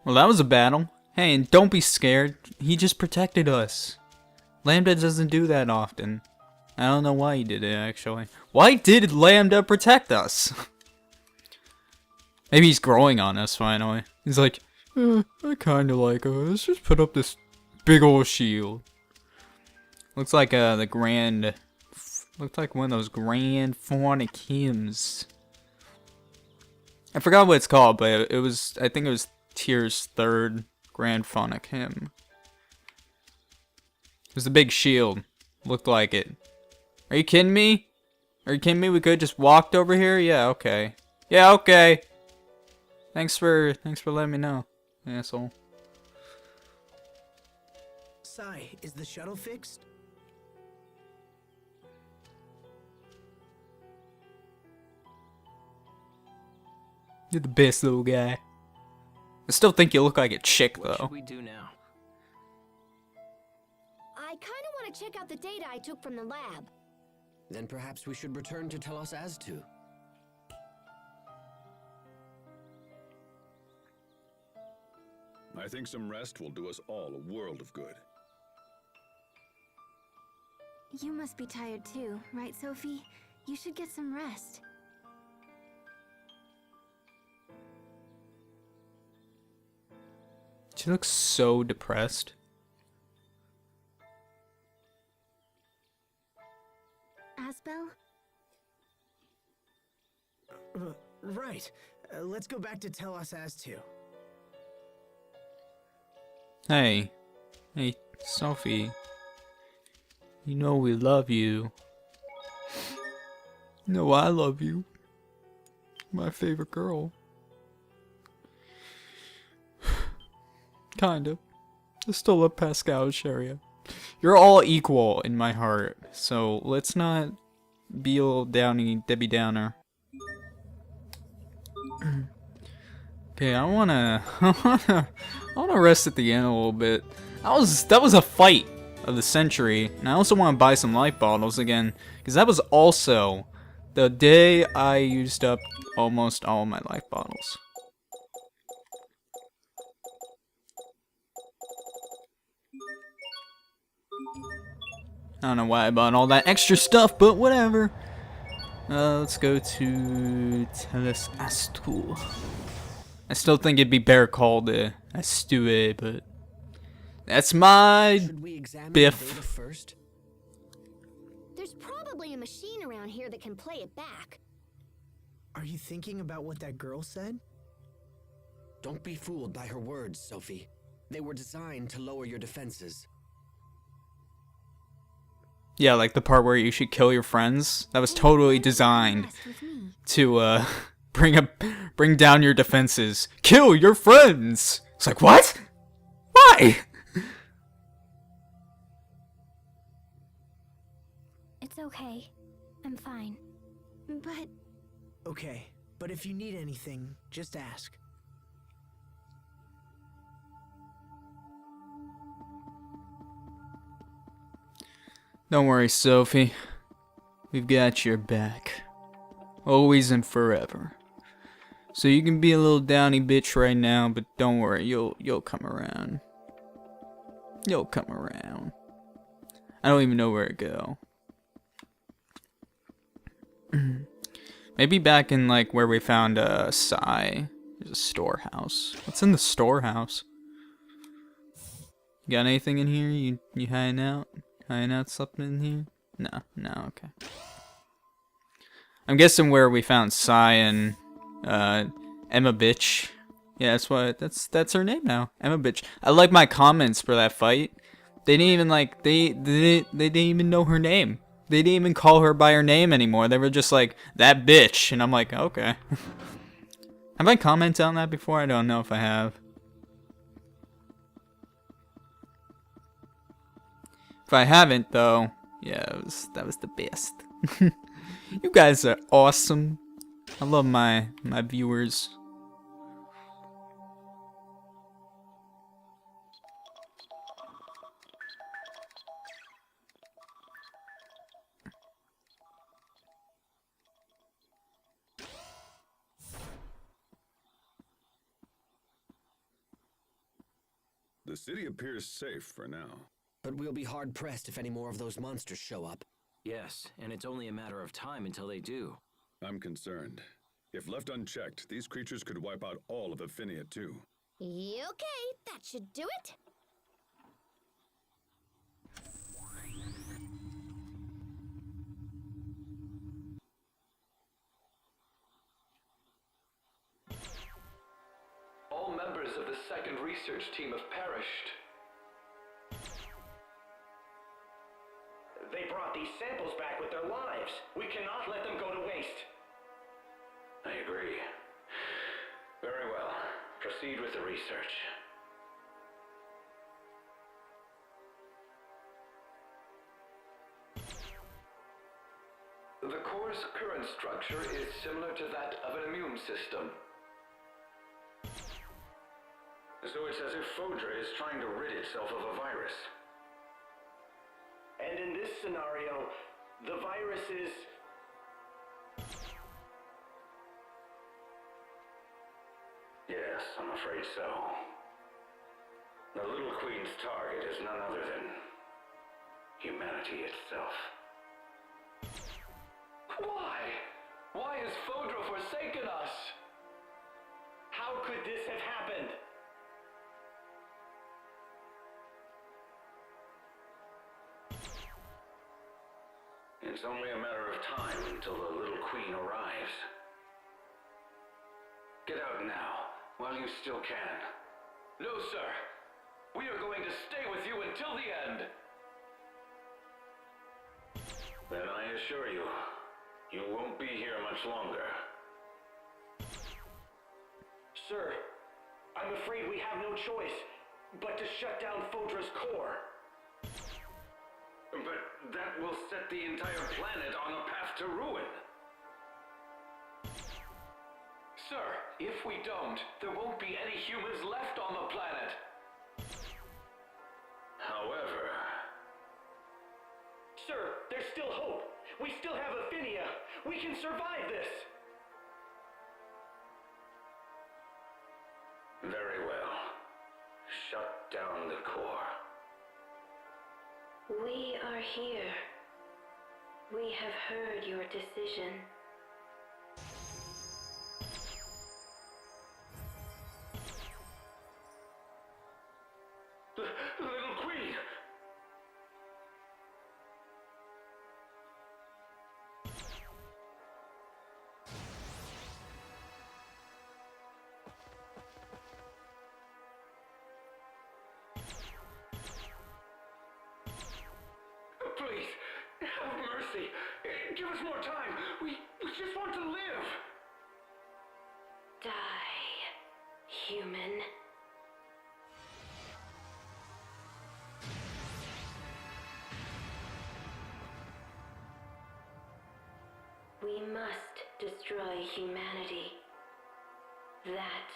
Well, that was a battle. Hey, and don't be scared. He just protected us. Lambda doesn't do that often. I don't know why he did it, actually. Why did Lambda protect us? Maybe he's growing on us, finally. He's like, I kinda like us. Let's just put up this big old shield. Looks like looked like one of those grand phonic hymns. I forgot what it's called, but I think it was Tier's third grand phonic hymn. It was the big shield. Looked like it. Are you kidding me? Are you kidding me? We could just walked over here? Yeah, okay. Yeah, okay. Thanks for letting me know, asshole. Sai, is the shuttle fixed? You're the best little guy. I still think you look like a chick, though. What should we do now? I kinda wanna check out the data I took from the lab. Then perhaps we should return to tell us as to. I think some rest will do us all a world of good. You must be tired too, right, Sophie? You should get some rest. She looks so depressed. Asbel? Right. Let's go back to tell us as to. Hey, Sophie. You know we love you. You know I love you. My favorite girl. Kind of. I still love Pascal and Sharia. You're all equal in my heart, so let's not be a little Debbie Downer. Okay, I wanna rest at the end a little bit. That was a fight of the century, and I also want to buy some life bottles again, because that was also the day I used up almost all of my life bottles. I don't know why I bought all that extra stuff, but whatever. Let's go to Teles Astu. I still think it'd be better called Astue, but that's my Should we examine biff. the data first? There's probably a machine around here that can play it back. Are you thinking about what that girl said? Don't be fooled by her words, Sophie. They were designed to lower your defenses. Yeah, like the part where you should kill your friends. That was totally designed Rest with me. to bring down your defenses. Kill your friends. It's like, what? Why? It's okay. I'm fine. But Okay, but if you need anything, just ask. Don't worry, Sophie. We've got your back. Always and forever. So you can be a little downy bitch right now, but don't worry, you'll come around. You'll come around. I don't even know where to go. Maybe back in like where we found Sai. There's a storehouse. What's in the storehouse? You got anything in here? You hiding out? Hiding out something in here? No, okay. I'm guessing where we found Sai and Emma Bitch. Yeah, that's her name now. Emma Bitch. I like my comments for that fight. They didn't even like they didn't even know her name. They didn't even call her by her name anymore. They were just like, that bitch, and I'm like, okay. Have I commented on that before? I don't know if I have. If I haven't, though, yeah, that was the best. You guys are awesome. I love my viewers. city appears safe for now. But we'll be hard-pressed if any more of those monsters show up. Yes, and it's only a matter of time until they do. I'm concerned. If left unchecked, these creatures could wipe out all of Affinia too. Okay, that should do it. All members of the second research team have perished. They brought these samples back with their lives. We cannot let them go to waste. I agree. Very well. Proceed with the research. The core's current structure is similar to that of an immune system. So it's as if Fodra is trying to rid itself of a virus. And in this scenario, the virus is... Yes, I'm afraid so. The Little Queen's target is none other than humanity itself. Why? Why has Fodra forsaken us? How could this have happened? It's only a matter of time until the Little Queen arrives. Get out now, while you still can. No, sir. We are going to stay with you until the end. Then I assure you, you won't be here much longer. Sir, I'm afraid we have no choice but to shut down Fodra's core. But that will set the entire planet on a path to ruin. Sir, if we don't, there won't be any humans left on the planet. However... Sir, there's still hope. We still have Affinia. We can survive this. Very well. Shut down the core. We are here. We have heard your decision. The Little Queen! Please, have mercy. Give us more time. We just want to live. Die, human. We must destroy humanity. That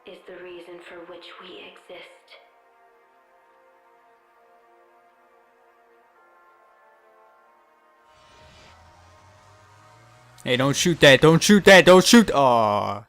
is the reason for which we exist. Hey, don't shoot that! Don't shoot that! Don't shoot! Aww.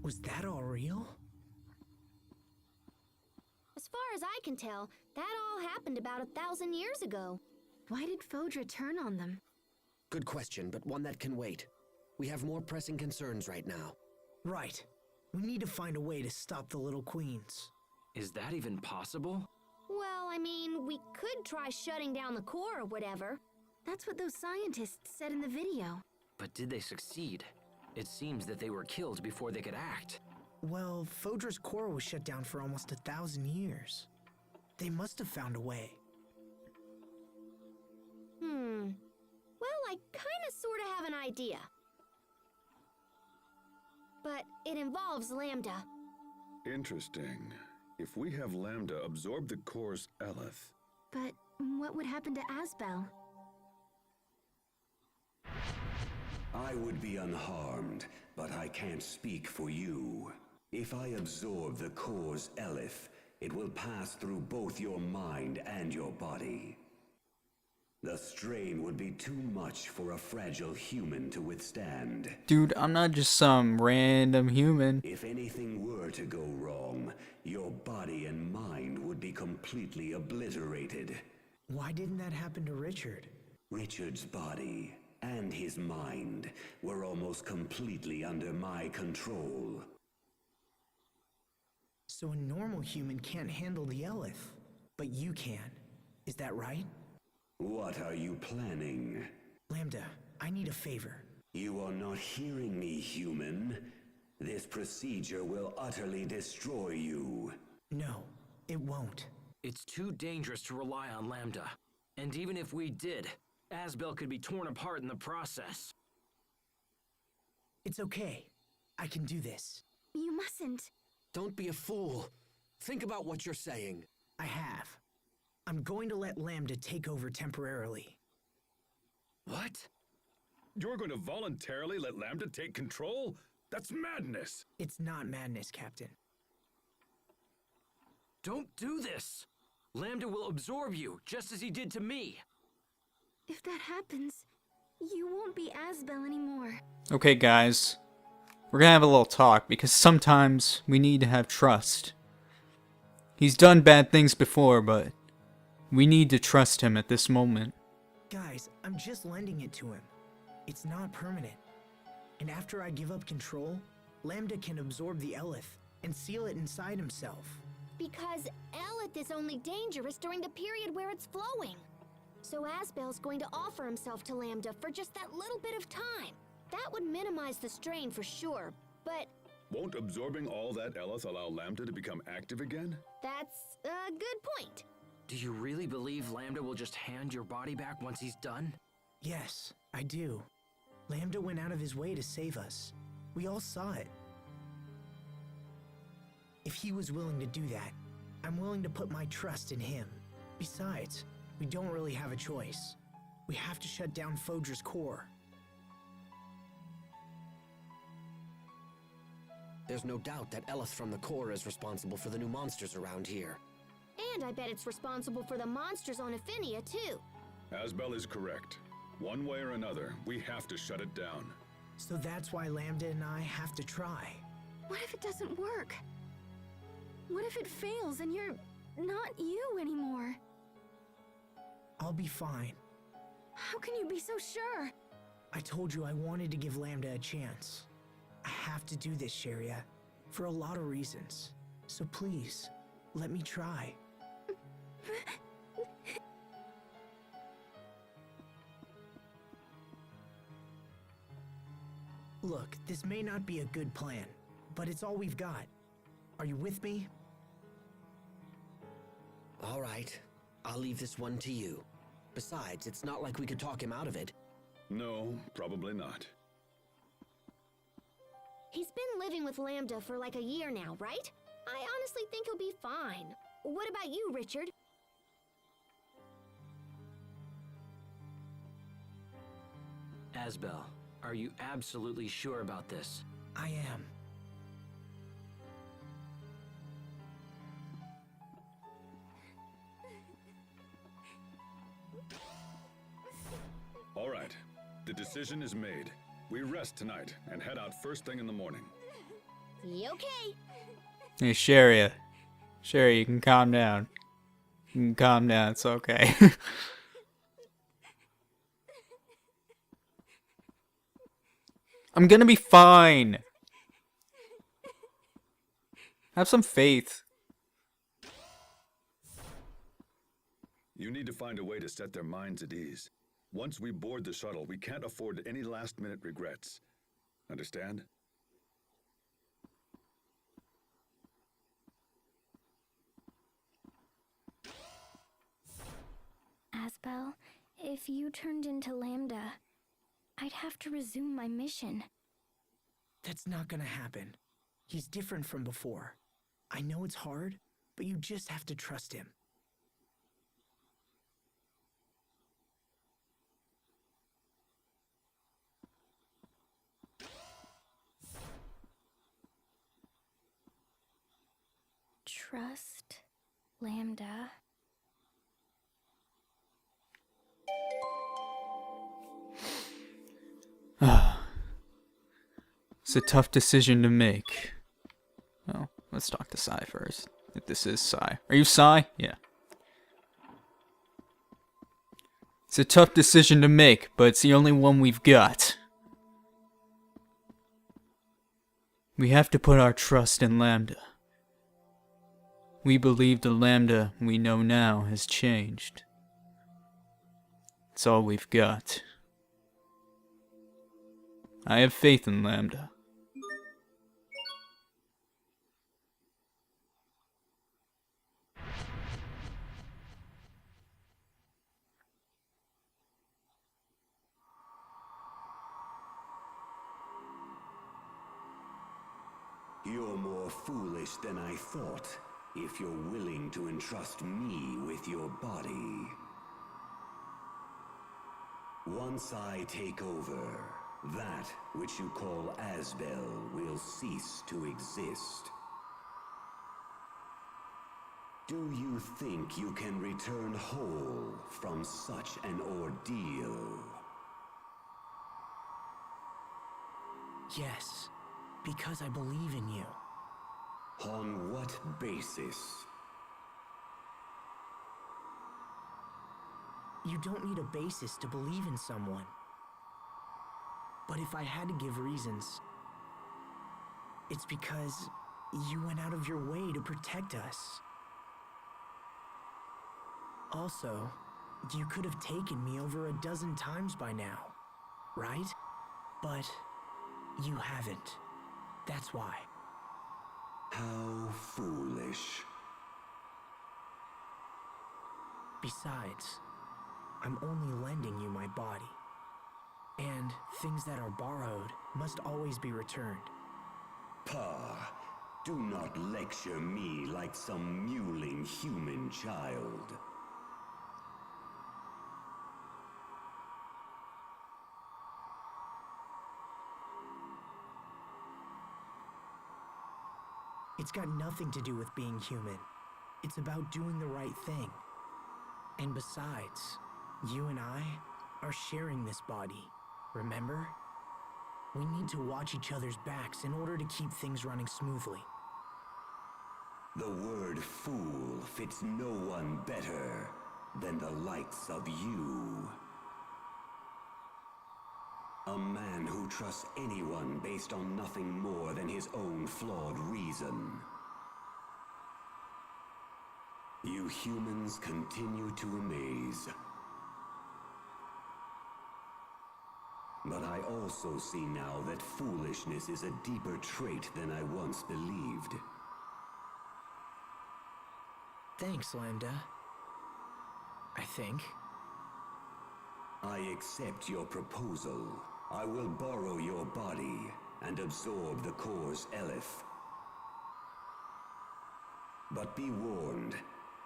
Was that all real? As far as I can tell, that all happened about 1,000 years ago. Why did Fodra turn on them? Good question, but one that can wait. We have more pressing concerns right now. Right. We need to find a way to stop the Little Queens. Is that even possible? Well, I mean, we could try shutting down the core or whatever. That's what those scientists said in the video. But did they succeed? It seems that they were killed before they could act. Well, Fodra's core was shut down for almost 1,000 years. They must have found a way. Well, I kinda sorta have an idea. But it involves Lambda. Interesting. If we have Lambda absorb the core's Eleth... But what would happen to Asbel? I would be unharmed, but I can't speak for you. If I absorb the core's Eleth, it will pass through both your mind and your body. The strain would be too much for a fragile human to withstand. Dude, I'm not just some random human. If anything were to go wrong, your body and mind would be completely obliterated. Why didn't that happen to Richard? Richard's body and his mind were almost completely under my control. So a normal human can't handle the Elith, but you can. Is that right? What are you planning? Lambda, I need a favor. You are not hearing me, human. This procedure will utterly destroy you. No, it won't. It's too dangerous to rely on Lambda. And even if we did, Asbel could be torn apart in the process. It's okay. I can do this. You mustn't. Don't be a fool. Think about what you're saying. I have. I'm going to let Lambda take over temporarily. What? You're going to voluntarily let Lambda take control? That's madness! It's not madness, Captain. Don't do this! Lambda will absorb you, just as he did to me. If that happens, you won't be Asbel anymore. Okay, guys. We're gonna have a little talk, because sometimes we need to have trust. He's done bad things before, but we need to trust him at this moment. Guys, I'm just lending it to him. It's not permanent. And after I give up control, Lambda can absorb the Elith and seal it inside himself. Because Elith is only dangerous during the period where it's flowing. So Asbel's going to offer himself to Lambda for just that little bit of time. That would minimize the strain for sure, but Won't absorbing all that Elith allow Lambda to become active again? that's a good point. Do you really believe Lambda will just hand your body back once he's done? Yes, I do. Lambda went out of his way to save us. We all saw it. If he was willing to do that, I'm willing to put my trust in him. Besides, we don't really have a choice. We have to shut down Fodra's core. There's no doubt that Elith from the core is responsible for the new monsters around here. And I bet it's responsible for the monsters on Affinia, too. Asbel is correct. One way or another, we have to shut it down. So that's why Lambda and I have to try. What if it doesn't work? What if it fails and you're not you anymore? I'll be fine. How can you be so sure? I told you I wanted to give Lambda a chance. I have to do this, Sharia, for a lot of reasons. So please, let me try. Look, this may not be a good plan, but it's all we've got. Are you with me? All right, I'll leave this one to you. Besides, it's not like we could talk him out of it. No, probably not. He's been living with Lambda for like a year now, right? I honestly think he'll be fine. What about you, Richard? Asbel, are you absolutely sure about this? I am. All right, the decision is made. We rest tonight and head out first thing in the morning. Okay. Hey, Sharia. Sharia, you can calm down. You can calm down, it's okay. I'm gonna be fine. Have some faith. You need to find a way to set their minds at ease. Once we board the shuttle, we can't afford any last-minute regrets. Understand? Asbel, if you turned into Lambda, I'd have to resume my mission. That's not gonna happen. He's different from before. I know it's hard, but you just have to trust him. Trust Lambda. It's a tough decision to make. Well, let's talk to Sai first. If this is Sai. Are you Sai? Yeah. It's a tough decision to make, but it's the only one we've got. We have to put our trust in Lambda. We believe the Lambda we know now has changed. It's all we've got. I have faith in Lambda. You're more foolish than I thought, if you're willing to entrust me with your body. Once I take over, that which you call Asbel will cease to exist. Do you think you can return whole from such an ordeal? Yes, because I believe in you. On what basis? You don't need a basis to believe in someone. But if I had to give reasons, it's because you went out of your way to protect us. Also, you could have taken me over a dozen times by now, right? But you haven't. That's why. How foolish. Besides, I'm only lending you my body. And things that are borrowed must always be returned. Pa, do not lecture me like some mewling human child. It's got nothing to do with being human. It's about doing the right thing. And besides, you and I are sharing this body, remember? We need to watch each other's backs in order to keep things running smoothly. The word fool fits no one better than the likes of you. A man who trusts anyone based on nothing more than his own flawed reason. You humans continue to amaze. But I also see now that foolishness is a deeper trait than I once believed. Thanks, Lambda. I think. I accept your proposal. I will borrow your body and absorb the core's eleth. But be warned,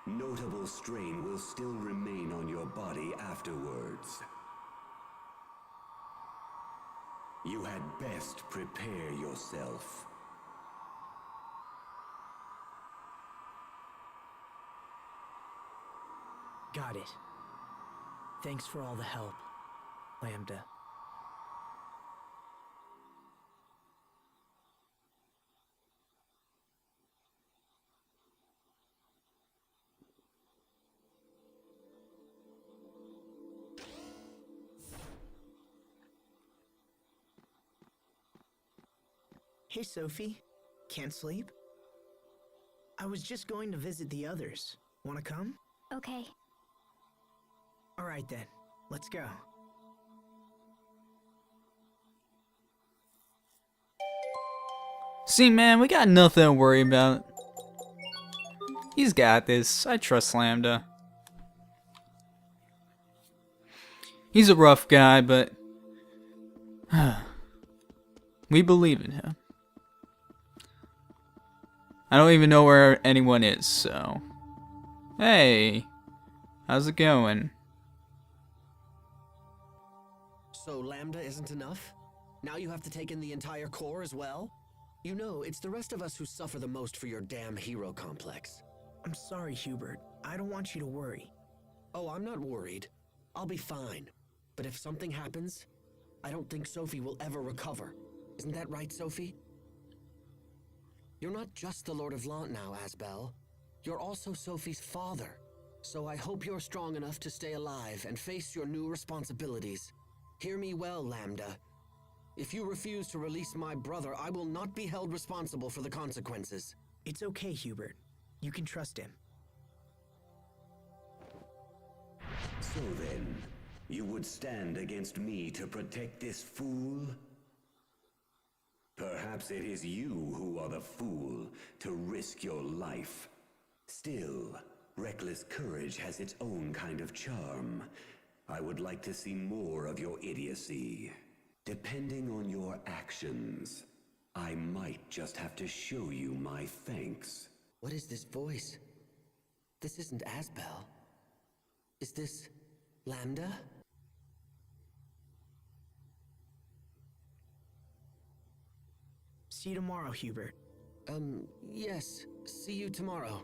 notable strain will still remain on your body afterwards. You had best prepare yourself. Got it. Thanks for all the help, Lambda. Hey, Sophie. Can't sleep? I was just going to visit the others. Wanna come? Okay. All right then. Let's go. See, man, we got nothing to worry about. He's got this. I trust Lambda. He's a rough guy, but we believe in him. I don't even know where anyone is, so... Hey! How's it going? So Lambda isn't enough? Now you have to take in the entire core as well? You know, it's the rest of us who suffer the most for your damn hero complex. I'm sorry, Hubert. I don't want you to worry. Oh, I'm not worried. I'll be fine. But if something happens, I don't think Sophie will ever recover. Isn't that right, Sophie? You're not just the Lord of Lant now, Asbel. You're also Sophie's father. So I hope you're strong enough to stay alive and face your new responsibilities. Hear me well, Lambda. If you refuse to release my brother, I will not be held responsible for the consequences. It's okay, Hubert. You can trust him. So then, you would stand against me to protect this fool? Perhaps it is you who are the fool to risk your life. Still, reckless courage has its own kind of charm. I would like to see more of your idiocy. Depending on your actions, I might just have to show you my thanks. What is this voice? This isn't Asbel. Is this Lambda? See you tomorrow, Hubert. Yes. See you tomorrow.